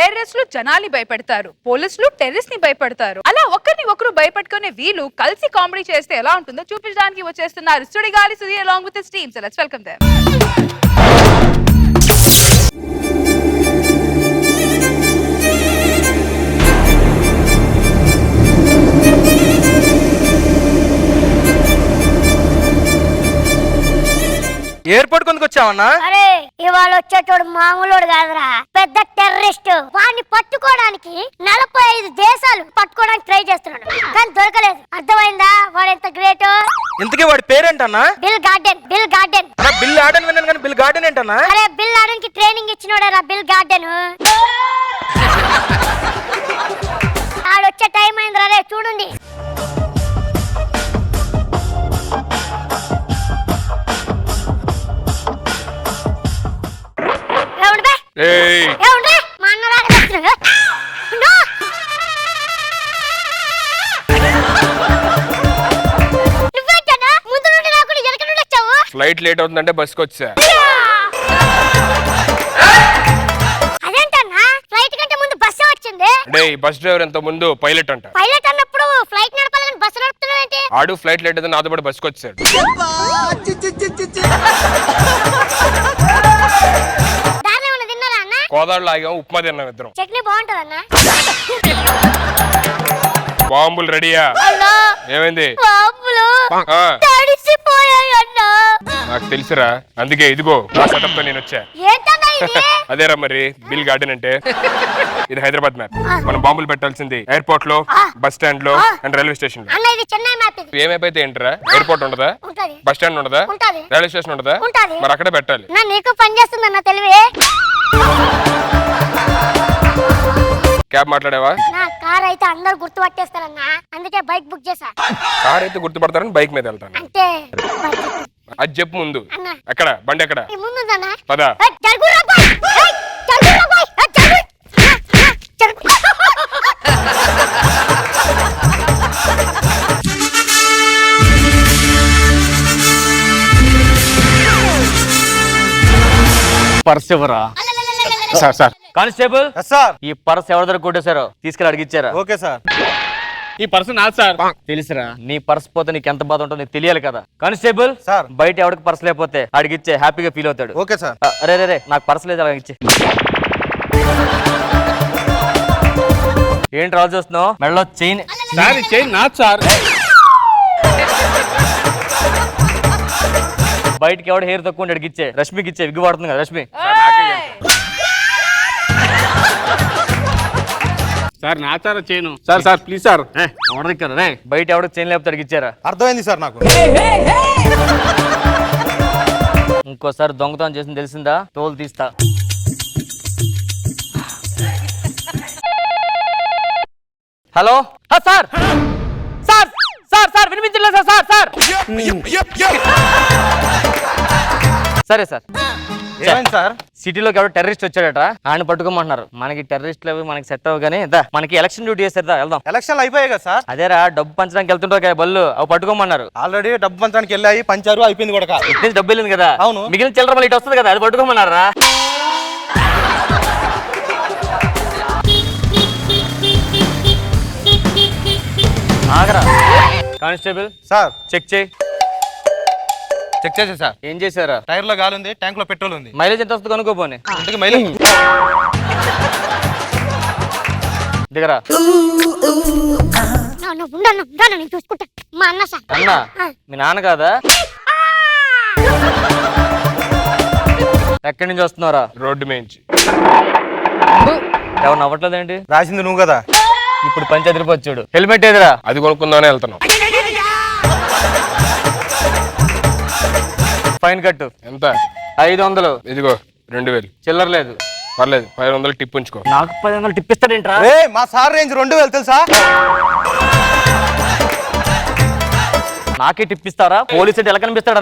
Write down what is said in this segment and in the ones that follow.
టెర్రరిస్టులు జనాల్ని భయపెడతారు, పోలీసులు టెర్రరిస్ట్ ని భయపెడతారు. అలా ఒకరిని ఒకరు భయపెట్టుకునే వీళ్ళు కలిసి కామెడీ చేస్తే ఎలా ఉంటుందో చూపించడానికి వచ్చేస్తున్నారు Sudigali Sudheer along with his team. So let's welcome them. Airport కొందుకు వచ్చావన్నా? అరే ఇవాళ వచ్చేటోడు మామూలుడు కాదురా, పెద్ద టెర్రరిస్ట్. వాడిని పట్టుకోవడానికి 45 దేశాలు పట్టుకోవడానికి ట్రై చేస్తున్నాడు, కానీ దొరకలేదు. అర్థమైందా వాడు ఎంత గ్రేట్? ఇంతకీ వాడి పేరేంటన్నా? Bill Garden. Bill Garden. Bill ఆడన్ విన్నాను కానీ బిల్ గార్డెన్ ఏంటన్నా? అరే బిల్ ఆడన్ కి ట్రైనింగ్ ఇచ్చినోడేరా బిల్ గార్డెన్. ఆడొచ్చే టైం అయిందిరా, రే చూడండి. ఫ్లైట్ లేట్ అవుతుందంటే బస్కి వచ్చా. అదేంటన్నా ఫ్లైట్ కంటే ముందు బస్సు వచ్చింది? అంటే ఈ బస్ డ్రైవర్ ఎంత ముందు పైలట్ అంట. పైలట్ అన్నప్పుడు ఫ్లైట్ నడపాలని బస్సు నడుపుతున్నాడంటే ఆడు ఫ్లైట్ లేట్ అయితే నాతో పాటు బస్కి వచ్చాడు. దారిలో ఉన్న తిన్నారా అన్న? కోదాడులో ఆగాం, ఉప్మా తిన్నాం ఇద్దరం. చట్నీ బాగుంటదన్నా? బాంబులు రెడీయా? ఏమైంది? బాంబులు ఆ, తడిసిపోయాయన్నా. నాకు తెలుసురా, అందుకే ఇదిగో ఆ సెటప్ తో నేను వచ్చా. ఏంటన్నా ఇది? అదేరా మరి బిల్ గార్డెన్ అంటే. ఇది హైదరాబాద్ మ్యాప్. మనం బాంబులు పెట్టాల్సింది ఎయిర్పోర్ట్ లో, బస్ స్టాండ్ లో అండ్ రైల్వే స్టేషన్ లో. అన్న ఇది చెన్నై మ్యాప్. ఇది ఏమైపోతే ఏంటరా? ఎయిర్పోర్ట్ ఉండదా? ఉంటది. బస్ స్టాండ్ ఉండదా? ఉంటది. రైల్వే స్టేషన్ ఉండదా? ఉంటది. మరి అక్కడే పెట్టాలి. నా నీకు పని చేస్తుందన్న తెలివి. క్యాబ్ మాట్లాడావా? నా కార్ అయితే అందరూ గుర్తుపట్టేస్తారన్నా, అందుకే బైక్ బుక్ చేశా. కార్ అయితే గుర్తుపడతారని బైక్ మీద వెళ్తాను. అంటే అది చెప్పు ముందు. అన్న ఎక్కడ బండి ఎక్కడ? ముందుందన్నా. పదా. పర్స్ ఎవరా? Sir sir. Constable sir. ఈ పర్స్ ఎవరి దగ్గర కొట్టేశారో తీసుకెళ్ళి అడిగిచ్చారా? Okay sir. ఈ పర్స్ నాది సార్. తెలుసురా, నీ పర్స్ పోతే నీకు ఎంత బాధ ఉంటుందో నీకు తెలియాలి కదా. Constable sir. బయట ఎవరికి పర్స్ లేకపోతే అడిగిచ్చే, హ్యాపీగా ఫీల్ అవుతాడు. Okay sir. అరే రే నాకు పర్స్ లేదు, అడిగిచ్చే. ఏంటి రాజు చూస్తున్నావు? మెడలో చైన్. చైన్ నాది సార్. బయటకి ఎవడు హెయిర్ తక్కువ అడిగిచ్చే. రష్మికి ఇచ్చే, విగ్గు వాడుతుంది కదా రష్మి. సార్ నా sir chain. Sir sir please sir. ఎవడదిక్కారు రే? బయట ఎవడికి చైన్ లేకపోతే అడిగిచ్చారా? అర్థమైంది సార్ నాకు. ఇంకోసారి దొంగతనం చేసింది తెలిసిందా తోలు తీస్తా. Hello sir. Sir sir sir వినిపించలేదు సార్. సార్ సరే సార్. సార్ సిటీలోకి ఎవరు టెర్రరిస్ట్ వచ్చాడట, ఆయన పట్టుకోమంటున్నారు. మనకి టెర్రరిస్ట్లు మనకి సెట్ అవ్వ కానీ మనకి ఎలక్షన్ డ్యూటీ చేస్తారా, వెళ్దాం. ఎలక్షన్లు అయిపోయాయి కదా సార్? అదేరా డబ్బు పంచడానికి వెళ్తుంటారు బళ్ళు, అవి పట్టుకోమన్నారు. ఆల్రెడీ డబ్బు పంచడానికి వెళ్ళాయి, పంచారు, అయిపోయింది కూడా. ఇటు డబ్బు వెళ్ళింది కదా. అవును. మిగిలిన చిల్లర మళ్ళీ ఇటు వస్తుంది కదా, అది పట్టుకోమన్నారా? ఆగరా. కానిస్టేబుల్ సార్ చెక్ చేయి. చెక్ చేసా సార్. ఏం చేశారా? టైర్ లో గాలి ఉంది, ట్యాంక్ లో పెట్రోల్ ఉంది. మైలేజ్ ఎంత వస్తుంది కనుక్కోపోని. ఇంతకి మైలేజ్ దిగరా. నేను చూసుకుంటా. మా అన్న సార్. అన్నా మీ నాన్న కాదా? ఎక్కడి నుంచి వస్తున్నారా? రోడ్డు మేంచి. ఎవరు నవ్వట్లేదేంటి? రాసింది నువ్వు కదా. ఇప్పుడు పంచాయతీ వచ్చాడు. హెల్మెట్ ఏదిరా? అది కొనుక్కుందామని వెళ్తున్నాం. ఫైన్ కట్టు. ఎంత? 500. ఇదిగో 2000. చిల్లర లేదు. పర్లేదు, 500 టిప్ ఉంచుకో. నాకు 500 టిప్ ఇస్తాడేంట్రా? మా సార్ రేంజ్ 2000 తెలుసా? నాకే టిప్ ఇస్తారా? పోలీసు అంటే ఎలా కనిపిస్తాడా?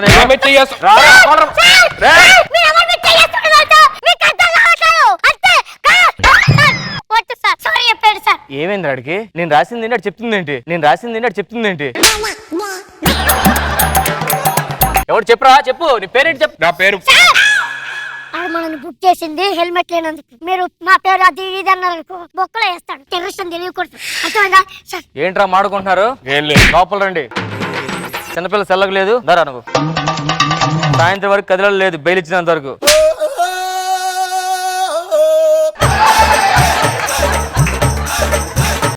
ఏమైంది అడికి? నేను రాసింది ఏంటి అటు చెప్తుంది ఏంటి? ఎవరు చెప్పురా? చెప్పు నీ పేరేంటి చెప్పు. నా పేరు ఆడు మనల్ని బుక్ చేసింది హెల్మెట్ లేనందుకు. మీరు మా పేరు అది ఇది అన్నారు అనుకో, బొక్కలో వేస్తాడు. టెర్రరిస్ట్ అని తెలియకూడదు, అర్థమైందా సార్? ఏంట్రా మాడుకుంటున్నారు? ఏం లేదు. లోపల రండి. చిన్నపిల్ల సెల్లకు లేదు, దరా నువ్వు. సాయంత్రం వరకు కదిలో లేదు, బెయిల్ ఇచ్చినంత వరకు.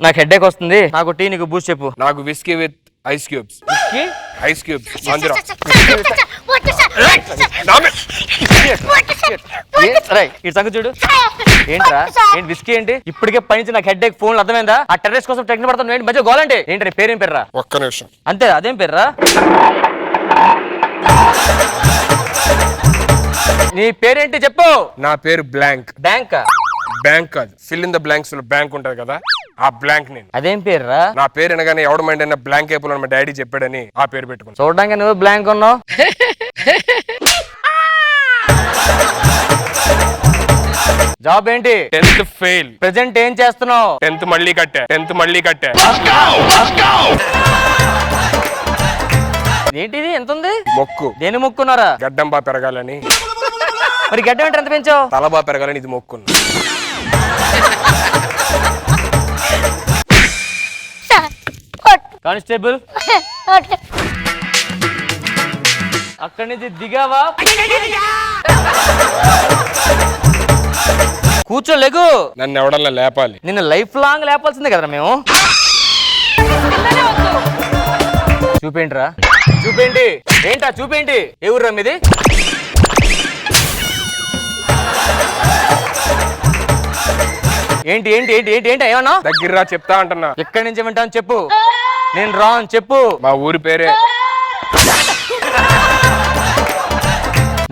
నాకు హెడ్ఏక్ వస్తుంది, నాకు టీ, నీకు బూస్ట్ చెప్పు. నాకు whisky with ice cubes. Ice cubes మందిరం. వద్దు సార్, వద్దు సార్, ఈ సంగతి చూడు. ఏంట్రా ఏంటి విస్కీ ఏంటి? ఇప్పటికే పనిచి నాకు హెడ్ఏక్, ఫోన్ అర్థమైందా? ఆ టెర్రరిస్ట్ కోసం టెక్నిక్ పడతాను ఏంటి మధ్య గోలంటే ఏంటి? పేరేం పేర్రా? ఒక్క నిమిషం. అంతే, అదేం పేర్రా? నీ పేరేంటి చెప్పు. నా పేరు బ్లాంక్. బ్యాంక్ బ్యాంక్ కాదు, ఫిల్ ఇన్ ద బ్లాంక్స్ లో బ్యాంక్ ఉంటది కదా, ఆ బ్లాంక్ నేను. అదేం పేర్రా? నా పేరు అనగానే ఎవడ మైండ్ అయినా బ్లాంక్ అయిపోయిన మా డాడీ చెప్పాడని ఆ పేరు పెట్టుకున్నా. చూడడానికి నువ్వు బ్లాంక్ ఉన్నావు. జాబ్ ఏంటి? 10th fail. ప్రెసెంట్ ఏం చేస్తున్నావు? 10th మళ్ళీ కట్టా. ఏంటిది ఎంత ఉంది? మొక్కు. దేని మొక్కున్నారా? గడ్డం బా పెరగాలని. మరి గడ్డం ఏంటి ఎంత పెంచావు? తల బా పెరగాలని ఇది మొక్కున్నా. సార్, వద్దు, కానిస్టేబుల్ వద్దు. అక్కడి నుంచి దిగావా? కూర్చోలేగు. నన్ను ఎవడల్లా లేపాలి. నిన్ను లైఫ్ లాంగ్ లేపాల్సిందే కదరా మేము. చూపేంట్రా, చూపేంటి? ఏంటా చూపేంటి? ఏ ఊర్రా మీది? ఏంటి ఏంటి ఏంటి ఏంటి ఏంటి ఏమన్నా? దగ్గర చెప్తా అంటున్నా. ఎక్కడి నుంచి వింటాను చెప్పు. నేను రాను చెప్పు. మా ఊరి పేరే.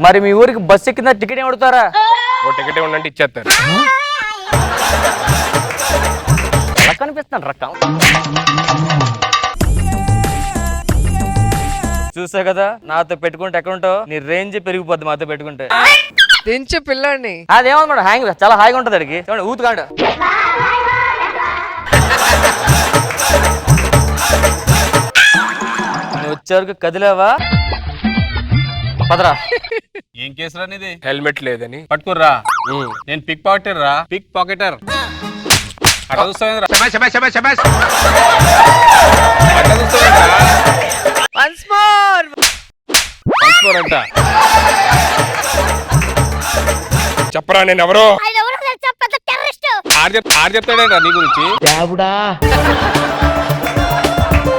మరి మీ ఊరికి బస్ ఎక్కిందా టికెట్ అడుగుతారా? ఓ టికెట్ ఉండంటే ఇచ్చేస్తారు. ఎలా కనిపిస్తున్నాను రకం? చూసా కదా, నాతో పెట్టుకుంటే ఎక్కడ ఉంటావు? నీ రేంజ్ పెరిగిపోద్ది మాతో పెట్టుకుంటే. దించు పిల్లాడిని. అదేమన్నమాట హ్యాంగ్ చాలా హాయిగా ఉంటుంది అడిగి చూడండి, ఊతుకాండు. నువ్వు వచ్చే వరకు కదిలేవా? పదరా. ఏం కేసురా నీది? హెల్మెట్ లేదని పట్టుకుర్రా. నేను పిక్ పాకెటర్ రా, పిక్ పాకెటర్. అట్లా చూస్తావేంద్రా? అట్లా చూస్తావేంద్రా? Once more. అంట చెప్పరా నేను ఎవరో? ఆయన ఎవరో తెలుసా? పెద్ద టెర్రరిస్ట్. ఆడు చెప్తాడేంట్రా నీ గురించి?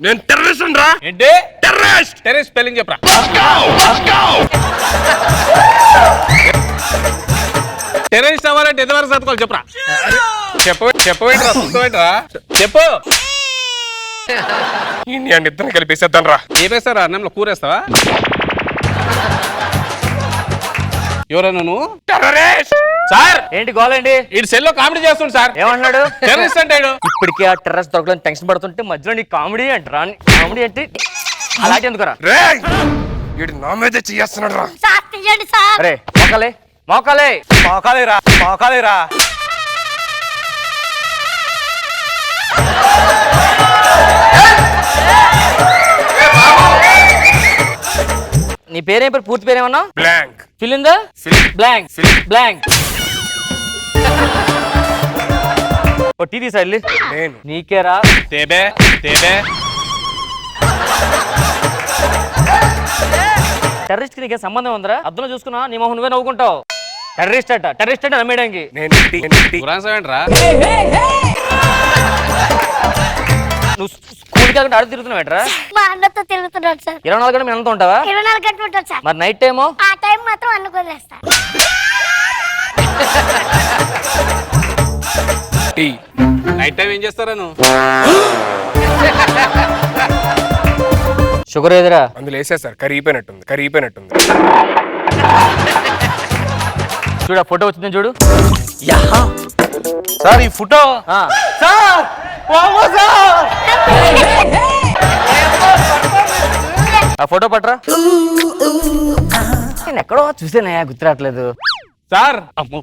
నేను టెర్రరిస్ట్ రా. ఏంటి టెర్రరిస్ట్? టెర్రరిస్ట్ స్పెల్లింగ్ చెప్పరా? టెర్రరిస్ట్ అవ్వాలంటే ఎంతవరకు చదువుకోవాలి చెప్పరా? చెప్పవేంట్రా? చూస్తావేంట్రా? చెప్పు. ఇండియా ఇద్దరు కలిపేసేద్దాం రా. ఏపేస్తారా? అన్నంలో కూరేస్తావా? ఎవరన్నా నువ్వు? టెర్రరిస్ట్ సార్ ఏంటి గోలండి? ఈ సెల్లో కామెడీ చేస్తుండు సార్. ఏమన్నాడు? టెర్రరిస్ట్ అంటాడు. ఇప్పటికే ఆ టెర్రస్ దొరకలని టెన్షన్ పడుతుంటే మధ్యలో నీ కామెడీ అంటారా? కామెడీ అంటే అలాంటి ఎందుకురా? రేయ్ వీడు నా మీదే చేస్తున్నాడు రా. సార్ తీయండి సార్. అరే మోకాలే మోకాలే మోకాలేరా మోకాలేరా. నీ పేరేం పేరు? పూర్తి పేరేమన్నా? Blank. Fill in the blank. Blank. ఓ టీ తీసా వెళ్ళి. నేను నీకేరా? తేబే తేబే. టెర్రరిస్ట్ కి నీకే సంబంధం ఉందరా? అర్థంలో చూసుకున్నా నీ మొహం నువ్వే నవ్వుకుంటావు. టెర్రరిస్ట్ అంటే నమ్మేయడానికి. నేను గురాన్సవేంట్రా? నువ్వు స్కూల్కి వెళ్ళి ఆడు తిరుగుతున్నావేట్రా? మా అన్నతో తిరుగుతున్నాడు సార్. 24 గంటలు మీ అన్నతో ఉంటావా? 24 గంటలు ఉంటాడు సార్. మరి నైట్ టైము? ఆ టైం మాత్రం అనుకోలేస్తాను. నైట్ టైం ఏం చేస్తారా నువ్వు? షుగర్ ఏదిరా? అందులో వేసేసారు. కరిగిపోయినట్టుంది. చూడు ఆ ఫోటో వచ్చింది చూడు. సార్ ఈ ఫోటో సార్ ఆ ఫోటో పట్రా. నేను ఎక్కడో చూసానయ్యా, గుర్తురావట్లేదు. సార్. అమ్మో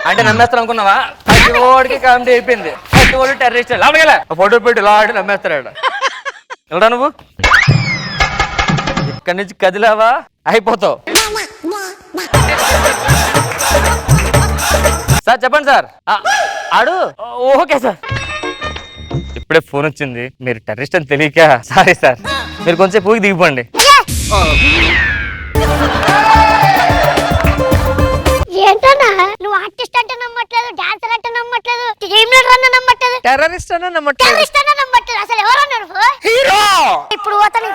అంటే నమ్మేస్తాను అనుకున్నావా? ప్రతి ఓడికి కామెడీ అయిపోయింది. ప్రతి ఓడి టెర్రరిస్ట్. ఫోటో పెట్టి ఇలా ఆడి నమ్మేస్తాడు. వెళ్ళరా నువ్వు? ఇక్కడి నుంచి కదిలావా అయిపోతావు. సార్ చెప్పండి సార్. ఆడు ఓకే సార్. ఇప్పుడే ఫోన్ వచ్చింది, మీరు టెర్రరిస్ట్ అని తెలియక. సారీ సార్, మీరు కొంచెం పూకి దిగిపోండి. ఏంటన్నా నువ్వు ఆర్టిస్ట్ అంటే నమ్మట్లేదు, డాన్సర్ అంటే నమ్మట్లేదు, టీమ్ లీడర్ అన్న నమ్మట్లేదు, టెర్రరిస్ట్ అన్న నమ్మట్లేదు. టెర్రరిస్ట్ అన్న నమ్మట్లేదు. అసలు ఎవరన్నారు హీరో. ఇప్పుడు పోతాను.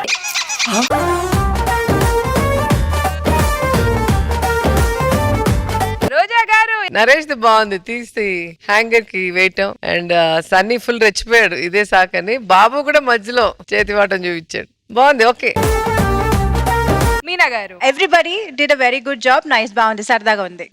రోజా గారు నరేష్ ది బాగుంది, తీసి హ్యాంగర్ కి వేయటం. అండ్ సన్నీ ఫుల్ రెచ్చిపోయాడు ఇదే సాకని. బాబు కూడా మధ్యలో చేతివాటం చూపించాడు. బాగుంది. ఓకే. మీనా గారు everybody did a very good job. Nice, బాగుంది, సరదాగా ఉంది.